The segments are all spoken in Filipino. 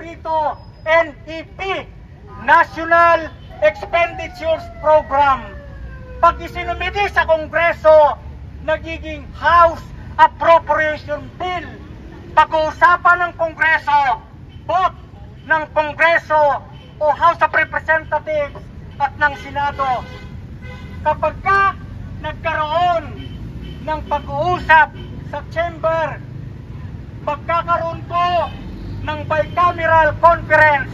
dito, NEP, National Expenditures Program. Pag isinumiti sa Kongreso, nagiging House Appropriation Bill. Pag-uusapan ng Kongreso, vote ng Kongreso o House of Representatives at ng Senado. Kapag ka nagkaroon ng pag-uusap sa chamber, magkakaroon po ng bicameral conference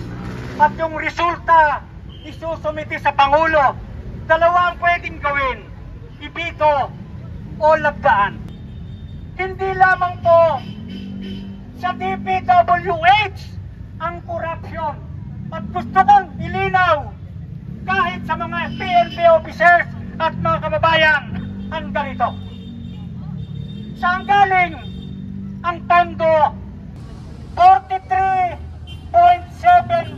at yung resulta isusumiti sa Pangulo. Dalawa ang pwedeng gawin, ibito o labdaan. Hindi lamang po sa DPWH ang corruption, at gusto kong ilinaw kahit sa mga PNP officers at mga kababayan ang ganito. Saan galing ang pondo? 43.7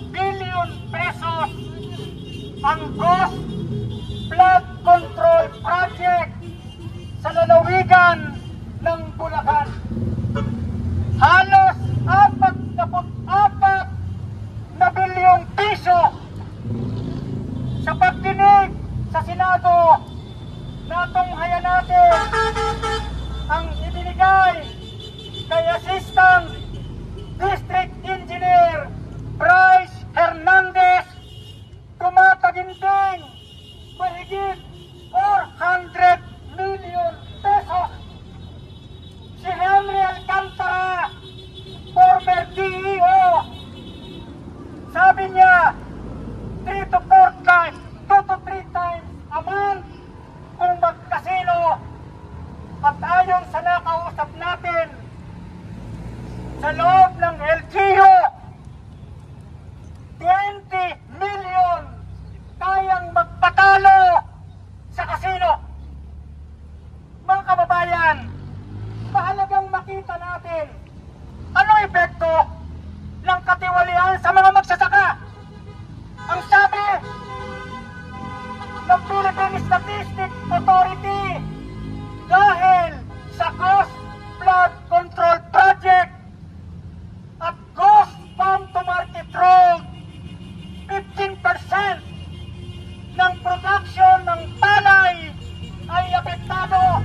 billion pesos ang Ghost Flood Control Project sa lalawigan ng Bulacan. Halos 44 na bilyong piso. Sa pagdinig sa Senado, natunghayan natin ang ibinigay kay Assistant District Engineer Bryce Hernandez, tumataginting mahigit 400 million pesos. Si Henry Alcantara, former DEO, sabi niya 2 to 3 times a month kung magkasino. At ayon sa nakausap natin, sa loob ng LGU, 20 million kayang magpatalo sa kasino. Mga kababayan, mahalagang makita natin ano epekto ng katiwalian sa mga magsasaka. Ang sabi ng Philippine Statistics Authority, dahil sa Ghost Flood Control Project at Ghost Farm to Market Road, 15% ng production ng palay ay apektado.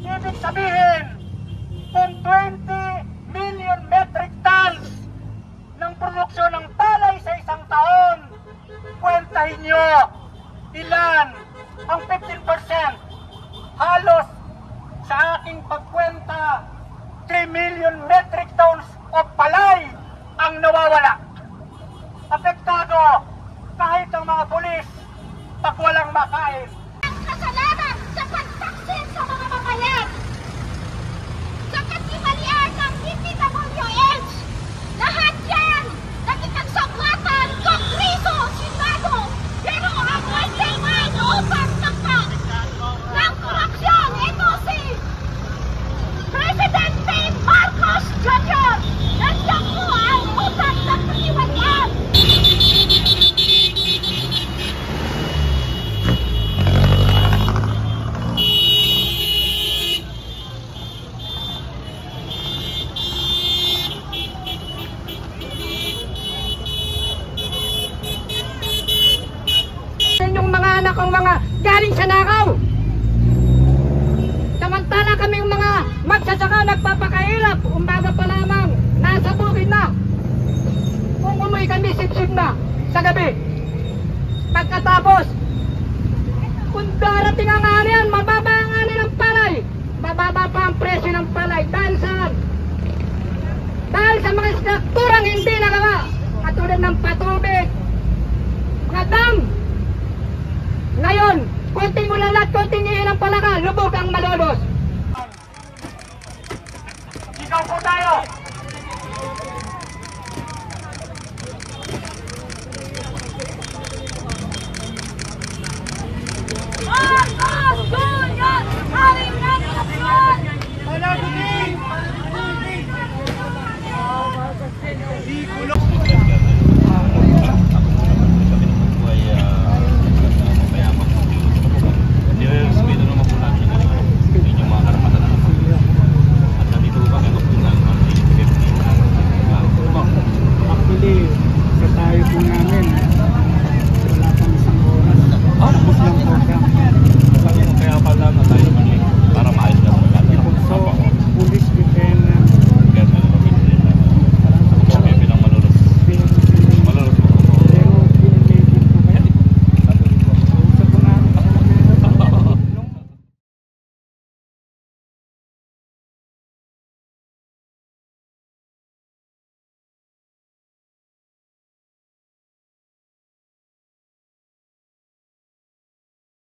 Ibig sabihin, kung 20 million metric tons ng produksyon ng palay sa isang taon, kwentahin nyo ilan ang 15%. Halos sa aking pagkwenta, 3 million metric tons of palay ang nawawala. Apektado kahit ang mga pulis pag walang makain. Ang kasalanan sa pagtaksin sa mga mamayan, sa katiwalian ng DPWH, lahat yan nakipagsaklatan, Kongreso, Senado, pero ang kailangan upang ng korupsyon, ito si Presidente Marcos Jr. Nandiyan po ang utang ng katiwalian. Yung mga anak kong mga galing sa nakaw. Samantala kaming mga magsasaka nagpapakahirap, umaga pa lamang, nasa bukid na. Kung umuwi kami, sip-sip na sa gabi. Pagkatapos, kung darating ang ani yan, mababa ang ani ng palay. Mababa pa ang presyo ng palay. Dahil saan? Dahil sa mga struktura